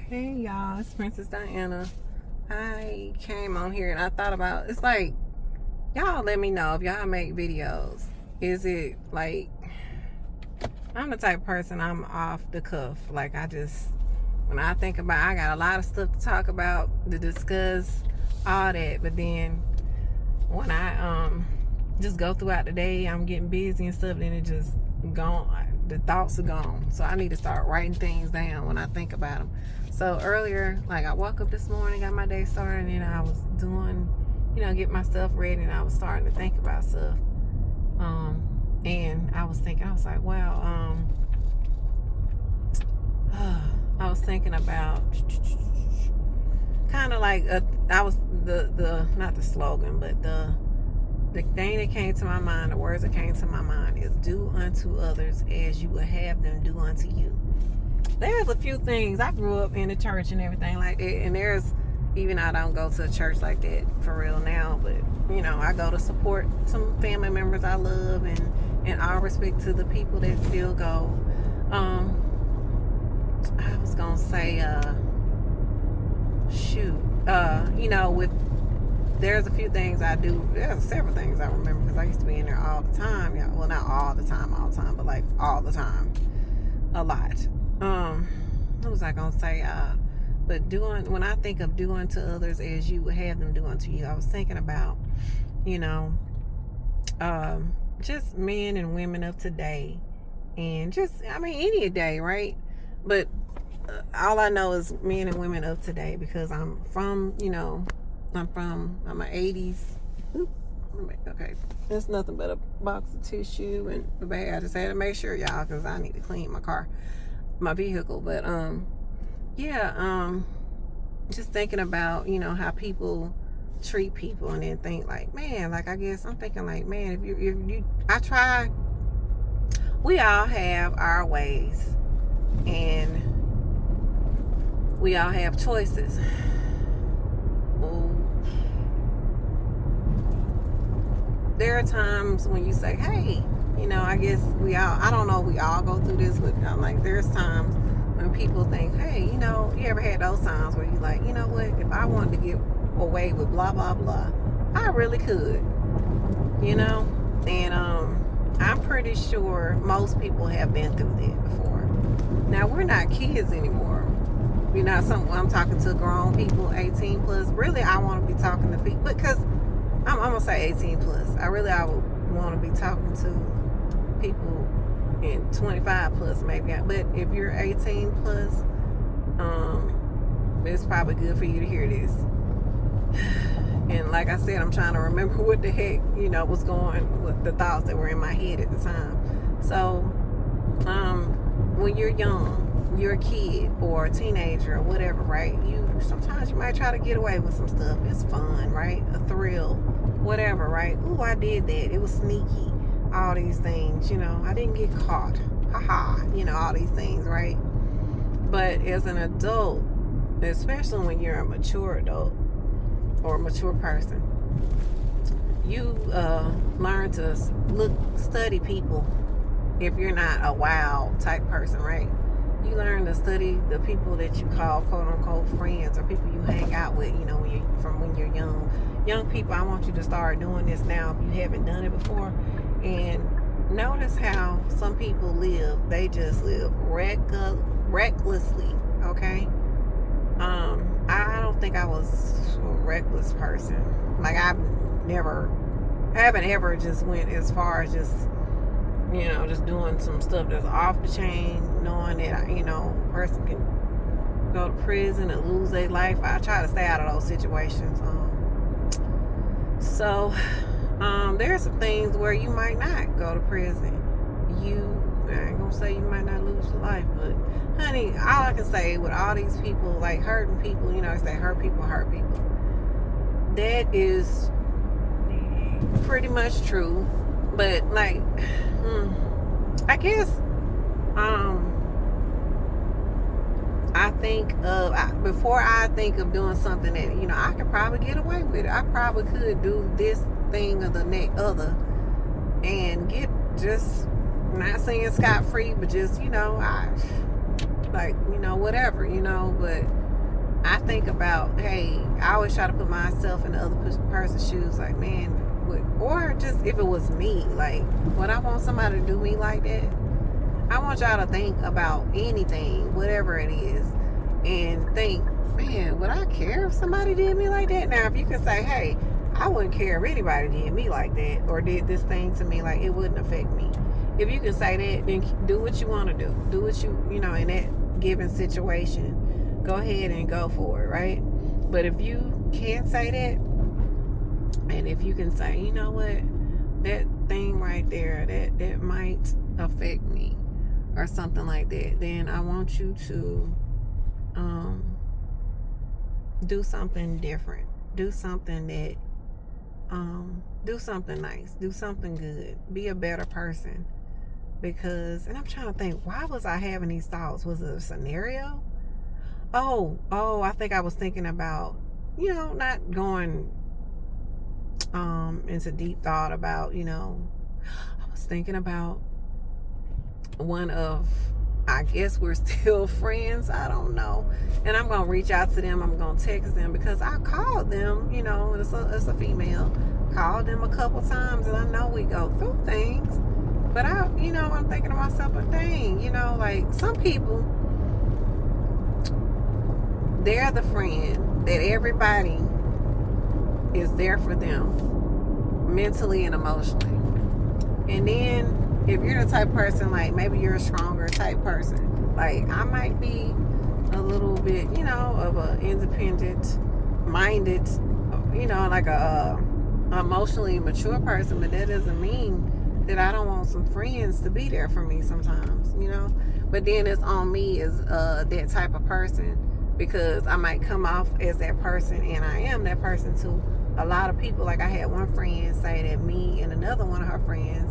Hey y'all, it's Princess Diana. I came on here and I thought about, it's like, y'all let me know if y'all make videos. Is it like, I'm the type of person, I'm off the cuff. Like when I think about, I got a lot of stuff to talk about, to discuss, all that. But then when I just go throughout the day, I'm getting busy and stuff, then it just gone. The thoughts are gone. So I need to start writing things down when I think about them. So earlier, like I woke up this morning, got my day started, and I was doing, get myself ready, and I was starting to think about stuff. And I was like, wow, I was thinking about kind of like I was the not the slogan, but the thing that came to my mind, the words that came to my mind is do unto others as you would have them do unto you. There's a few things. I grew up in the church and everything like that, and even I don't go to a church like that for real now, but I go to support some family members I love, and all respect to the people that still go. I was gonna say there's a few things I do. There's several things I remember because I used to be in there all the time. Yeah, well, not all the time, but like all the time, a lot. What was I gonna say? But when I think of doing to others as you would have them do unto you, I was thinking about, just men and women of today, and just any day, right? But all I know is men and women of today because I'm an 80s. Okay, it's nothing but a box of tissue and a bag. I just had to make sure, y'all, because I need to clean my vehicle. But just thinking about how people treat people, and then think like, man, like I guess I'm thinking like, man, if you we all have our ways, and we all have choices. There are times when you say, hey, I guess I don't know if we all go through this, but I'm like, there's times when people think, hey, you ever had those times where you like, you know what, if I wanted to get away with blah, blah, blah, I really could, and I'm pretty sure most people have been through that before. Now, we're not kids anymore. I'm talking to grown people, 18 plus. Really, I want to be talking to people because I'm gonna say 18 plus. I would want to be talking to people in 25 plus, maybe. But if you're 18 plus, it's probably good for you to hear this. And like I said, I'm trying to remember what the heck, was going with the thoughts that were in my head at the time. So, when you're young, you're a kid or a teenager or whatever, right? Sometimes you might try to get away with some stuff. It's fun, right? A thrill, whatever, right? Ooh, I did that. It was sneaky. All these things, I didn't get caught. Haha, all these things, right? But as an adult, especially when you're a mature adult or a mature person, you learn to study people. If you're not a wild type person, right? You learn to study the people that you call quote unquote friends, or people you hang out with, when you're young. Young people, I want you to start doing this now if you haven't done it before. And notice how some people live. They just live recklessly, okay? I don't think I was a reckless person. Like I haven't ever just went as far as just doing some stuff that's off the chain, knowing that, a person can go to prison and lose their life. I try to stay out of those situations. There's some things where you might not go to prison. I ain't gonna say you might not lose your life, but honey, all I can say with all these people, like hurting people, if they hurt people. That is pretty much true. But like, I guess, I think before I think of doing something that, I could probably get away with it. I probably could do this thing or the next other and get just, not saying scot-free, but just, like, whatever, but I think about, hey, I always try to put myself in the other person's shoes, like, man, or just if it was me, like, would I want somebody to do me like that? I want y'all to think about anything, whatever it is, and think, man, would I care if somebody did me like that? Now, if you can say, hey, I wouldn't care if anybody did me like that or did this thing to me, like, it wouldn't affect me. If you can say that, then do what you want to do. Do what in that given situation, go ahead and go for it, right? But if you can't say that, and if you can say, you know what, that thing right there, that might affect me or something like that, then I want you to do something different. Do something that do something nice. Do something good. Be a better person. Because, and I'm trying to think, why was I having these thoughts? Was it a scenario? Oh, I think I was thinking about, not going into deep thought about, I was thinking about one of, I guess we're still friends, I don't know, and I'm gonna reach out to them. I'm gonna text them because I called them, and it's a female, called them a couple times, and I know we go through things, but I'm thinking to myself, but dang, like some people, they're the friend that everybody is there for them mentally and emotionally. And then if you're the type of person, like maybe you're a stronger type person, like I might be a little bit, of a independent minded, like a emotionally mature person, but that doesn't mean that I don't want some friends to be there for me sometimes, but then it's on me as that type of person, because I might come off as that person, and I am that person to a lot of people. Like I had one friend say that me and another one of her friends,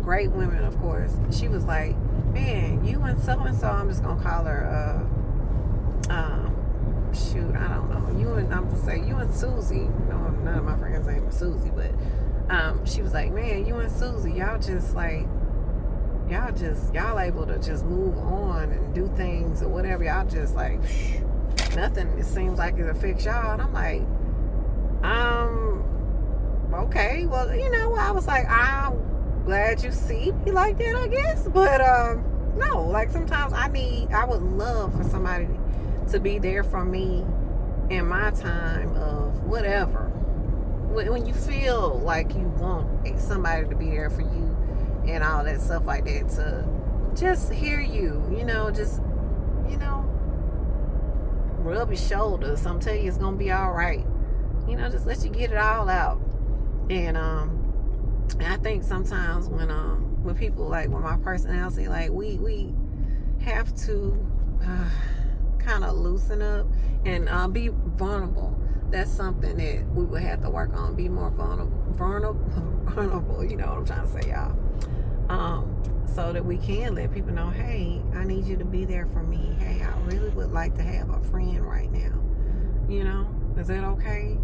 great women of course, she was like, man, you and so I'm just gonna call her shoot, I don't know, I'm gonna say you and Susie, none of my friends' name is Susie, but she was like, man, you and Susie, y'all able to just move on and do things or whatever. Y'all just like, nothing, it seems like it affects y'all. And I'm like, okay, well, I was like, I'm glad you see me like that, I guess. But no, like sometimes I would love for somebody to be there for me in my time of whatever. When you feel like you want somebody to be there for you and all that stuff like that, to just hear you, just, rub your shoulders. I'm telling you, it's gonna be all right. Just let you get it all out. And I think sometimes when people, like, with my personality, like we have to kind of loosen up and be vulnerable. That's something that we would have to work on. Be more vulnerable. You know what I'm trying to say, y'all. So that we can let people know, hey, I need you to be there for me. Hey, I really would like to have a friend right now. Is that okay?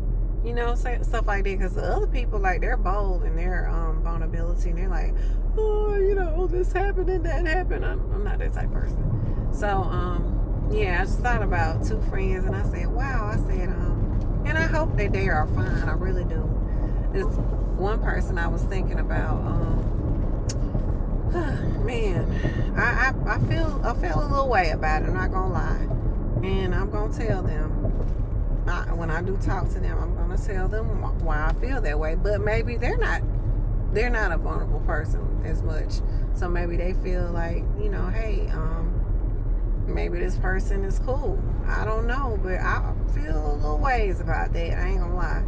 Say stuff like that, because the other people, like, they're bold in their vulnerability, and they're like, oh, this happened and that happened. I'm not that type of person. So, yeah, I just thought about two friends, and I said, wow, and I hope that they are fine. I really do. This one person I was thinking about, man, I feel a little way about it, I'm not gonna lie. And I'm gonna tell them, when I do talk to them, I'm gonna tell them why I feel that way. But maybe they're not a vulnerable person as much, so maybe they feel like, hey, maybe this person is cool. I don't know, but I feel a little ways about that, I ain't gonna lie.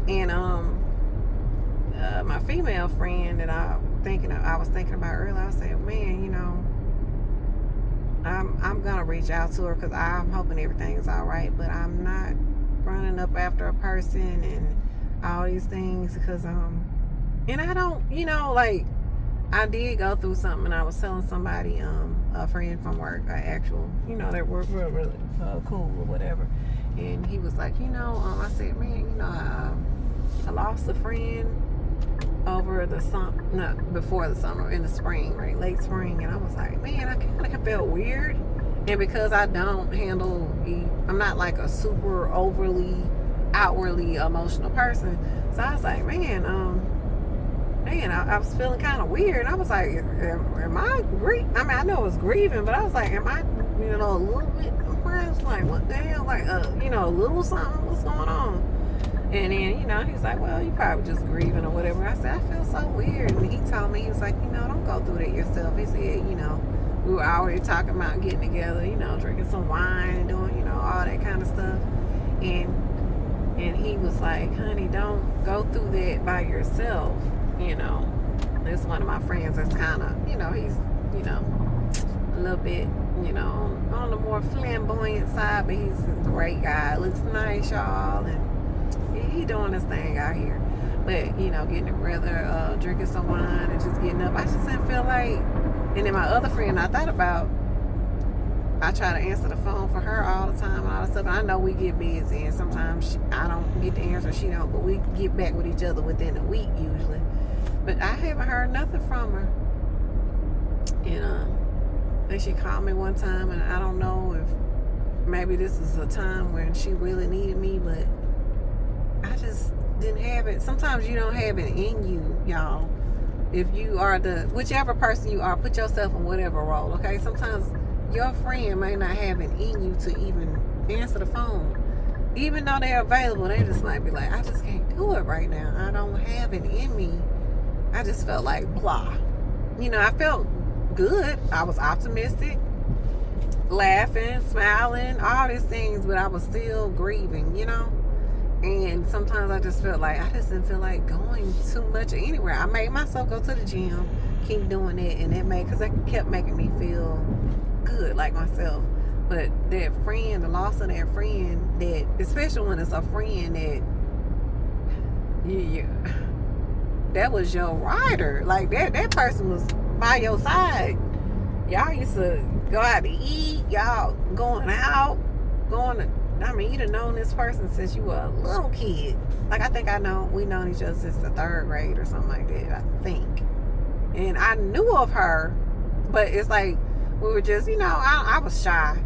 And my female friend that I was thinking about earlier, I said, man, I'm gonna reach out to her, because I'm hoping everything's all right, but I'm not running up after a person and all these things, because and I don't, like, I did go through something, and I was telling somebody, a friend from work, an actual, that we're really cool or whatever, and he was like, I said, man, I lost a friend over the before the summer, in the spring, right, late spring, and I was like, man, I kind of felt weird, And because I don't handle, I'm not like a super overly, outwardly emotional person. So I was like, man, I was feeling kind of weird. I was like, am I grieving? I mean, I know it was grieving, but I was like, am I, a little bit depressed? Like, what the hell? Like, a little something? What's going on? And then, he's like, well, you probably just grieving or whatever. I said, I feel so weird. And he told me, he was like, don't go through that yourself. He said, we were already talking about getting together, drinking some wine and doing, all that kind of stuff. And he was like, honey, don't go through that by yourself. It's one of my friends that's kind of, he's, a little bit, on the more flamboyant side, but he's a great guy. Looks nice, y'all, and he doing his thing out here. But, getting together, drinking some wine and just getting up, I just didn't feel like. And then my other friend I thought about, I try to answer the phone for her all the time and all that stuff. And I know we get busy, and sometimes I don't get the answer, she don't, but we get back with each other within a week usually. But I haven't heard nothing from her. And she called me one time, and I don't know if maybe this is a time when she really needed me, but I just didn't have it. Sometimes you don't have it in you, y'all. If you are whichever person you are, put yourself in whatever role, okay? Sometimes your friend may not have it in you to even answer the phone. Even though they're available, they just might be like, I just can't do it right now. I don't have it in me. I just felt like blah. I felt good. I was optimistic, laughing, smiling, all these things, but I was still grieving, And sometimes I just felt like I just didn't feel like going too much anywhere. I made myself go to the gym, keep doing it, and because it kept making me feel good, like myself. But that friend, the loss of that friend, that especially when it's a friend that was your rider, like that person was by your side. Y'all used to go out to eat, y'all going out, you'd have known this person since you were a little kid. Like, I think we known each other since the 3rd grade or something like that, I think. And I knew of her, but it's like we were just, I was shy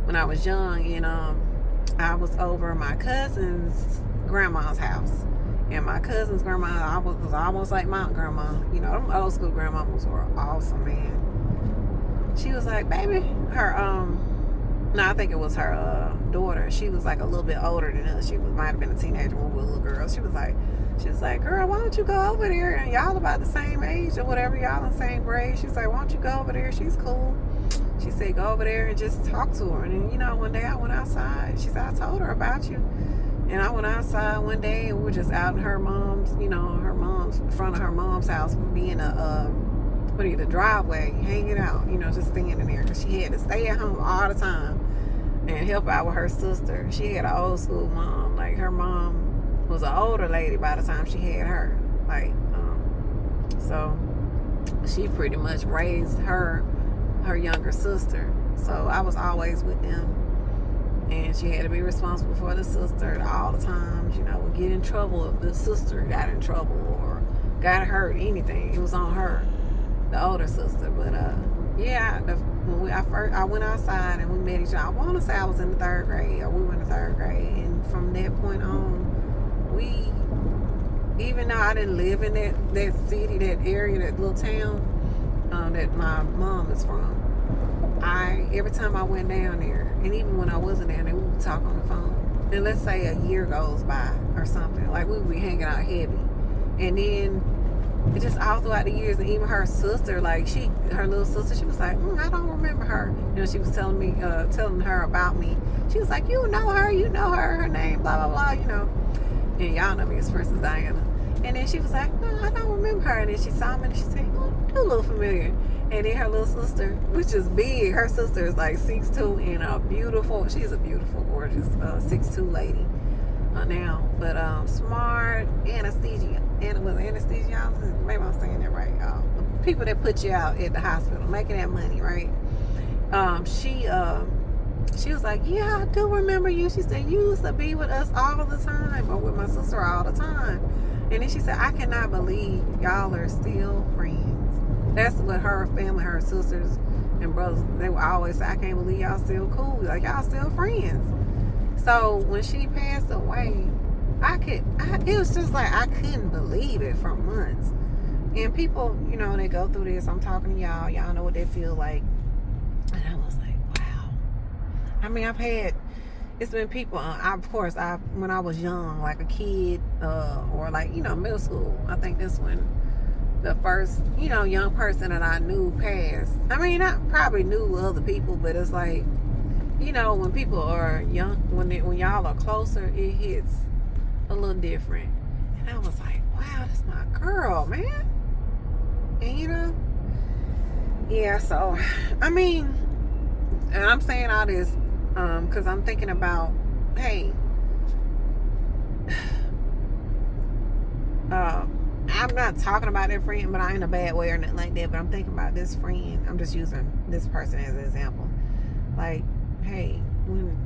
when I was young, and I was over my cousin's grandma's house. And my cousin's grandma was almost like my grandma. Them old school grandmamas were awesome, man. She was like, baby, I think it was her daughter. She was like a little bit older than us. She might have been a teenager when we were a little girl. She was like, girl, why don't you go over there? And y'all about the same age or whatever. Y'all in the same grade. She's like, why don't you go over there? She's cool. She said, go over there and just talk to her. And then, one day I went outside. She said, I told her about you. And I went outside one day, and we were just out in her mom's, in front of her mom's house, being the driveway, hanging out, just standing there. Because she had to stay at home all the time and help out with her sister. She had an old school mom. Like, her mom was an older lady by the time she had her. Like, so she pretty much raised her younger sister. So I was always with them. And she had to be responsible for the sister all the time. Would get in trouble if the sister got in trouble or got hurt, anything. It was on her, the older sister. But when I went outside and we met each other. I want to say I was in the 3rd grade, or we were in the 3rd grade. And from that point on, even though I didn't live in that city, that area, that little town that my mom is from, every time I went down there, and even when I wasn't down there, we would talk on the phone. And let's say a year goes by or something, like we would be hanging out heavy. And then it just all throughout the years, and even her sister, like her little sister, she was like, I don't remember her. She was telling her about me. She was like, you know her name, blah, blah, blah, And y'all know me as Princess Diana. And then she was like, no, I don't remember her. And then she saw me and she said, you look familiar. And then her little sister, which is big, her sister is like 6'2" and she's a beautiful, gorgeous 6'2" lady now. But smart, anesthesia. And with anesthesiologist, maybe I'm saying that right, y'all. The people that put you out at the hospital, making that money, right? She was like, yeah, I do remember you. She said, you used to be with us all the time, or with my sister all the time. And then she said, I cannot believe y'all are still friends. That's what her family, her sisters, and brothers, they would always say, I can't believe y'all still cool. Like, y'all still friends. So when she passed away, it was just like, I couldn't believe it for months. And people, you know, they go through this. I'm talking to y'all know what they feel like. And I was like, wow. I mean, it's been people, when I was young, like a kid, or like, you know, middle school, I think this when the first, you know, young person that I knew passed. I mean, I probably knew other people, but it's like, you know, when people are young, when y'all are closer, it hits a little different. And I was like, wow, that's my girl, man. And you know, yeah, so, I mean, and I'm saying all this because I'm thinking about, hey, I'm not talking about that friend, but I ain't in a bad way or nothing like that, but I'm thinking about this friend. I'm just using this person as an example. Like, hey, when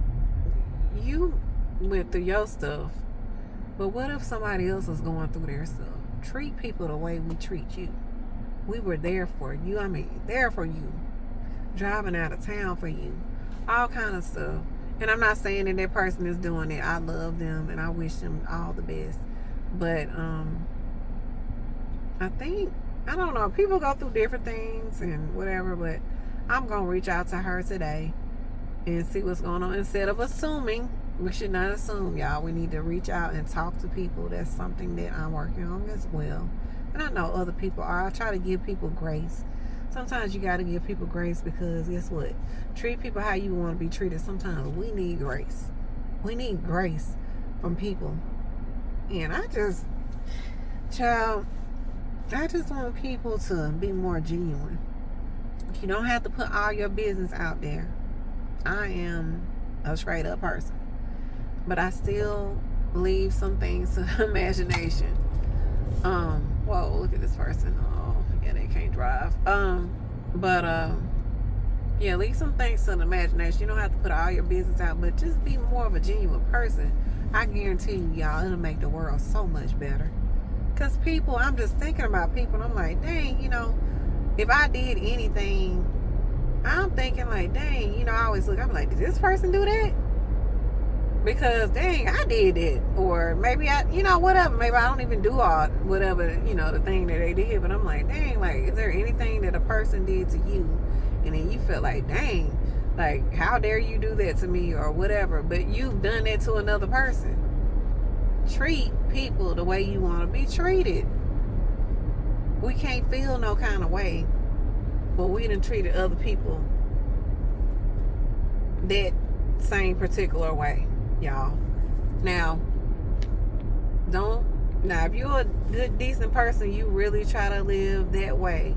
you went through your stuff, but what if somebody else is going through their stuff? Treat people the way we treat you. We were there for you. I mean, there for you. Driving out of town for you. All kind of stuff. And I'm not saying that person is doing it. I love them and I wish them all the best. But I think, I don't know, people go through different things and whatever, but I'm going to reach out to her today and see what's going on. Instead of assuming, we should not assume, y'all. We need to reach out and talk to people. That's something that I'm working on as well. And I know other people are. I try to give people grace. Sometimes you got to give people grace because guess what? Treat people how you want to be treated. Sometimes we need grace. We need grace from people. And I just want people to be more genuine. You don't have to put all your business out there. I am a straight up person, but I still leave some things to the imagination. Whoa, look at this person. Oh, yeah, they can't drive. Yeah, leave some things to the imagination. You don't have to put all your business out, but just be more of a genuine person. I guarantee you, y'all, it'll make the world so much better. Because people, I'm just thinking about people, and I'm like, dang, you know, if I did anything, I'm thinking like, dang, you know, I always look, I'm like, did this person do that? Because, dang, I did it. Or maybe I, you know, whatever. Maybe I don't even do all, whatever, you know, the thing that they did. But I'm like, dang, like, is there anything that a person did to you? And then you feel like, dang, like, how dare you do that to me or whatever. But you've done that to another person. Treat people the way you want to be treated. We can't feel no kind of way, but we done treated other people that same particular way, y'all. Now, if you're a good, decent person, you really try to live that way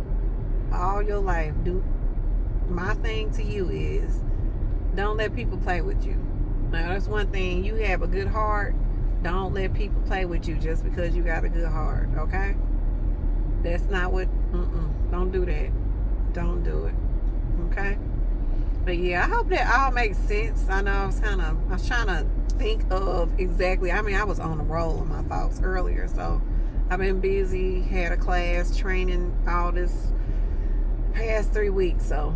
all your life. My thing to you is, don't let people play with you. Now, that's one thing. You have a good heart. Don't let people play with you just because you got a good heart, okay? That's not what, don't do that. Don't do it, okay? But yeah, I hope that all makes sense. I know I was trying to think of exactly, I mean, I was on a roll in my thoughts earlier, so I've been busy, had a class, training all this past 3 weeks, so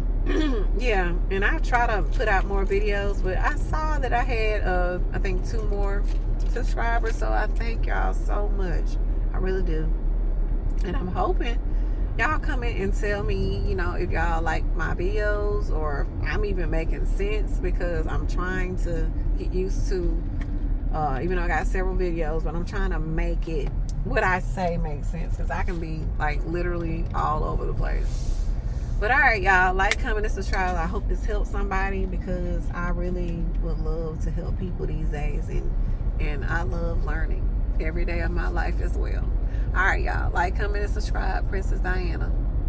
yeah, and I try to put out more videos, but I saw that I had, I think 2 more subscribers, so I thank y'all so much. I really do. And I'm hoping y'all come in and tell me, you know, if y'all like my videos or if I'm even making sense, because I'm trying to get used to, even though I got several videos, but I'm trying to make it, what I say makes sense, because I can be like literally all over the place. But all right, y'all, like, comment, and subscribe. I hope this helps somebody, because I really would love to help people these days, and I love learning every day of my life as well. All right, y'all, like, comment, and subscribe. Princess Diana.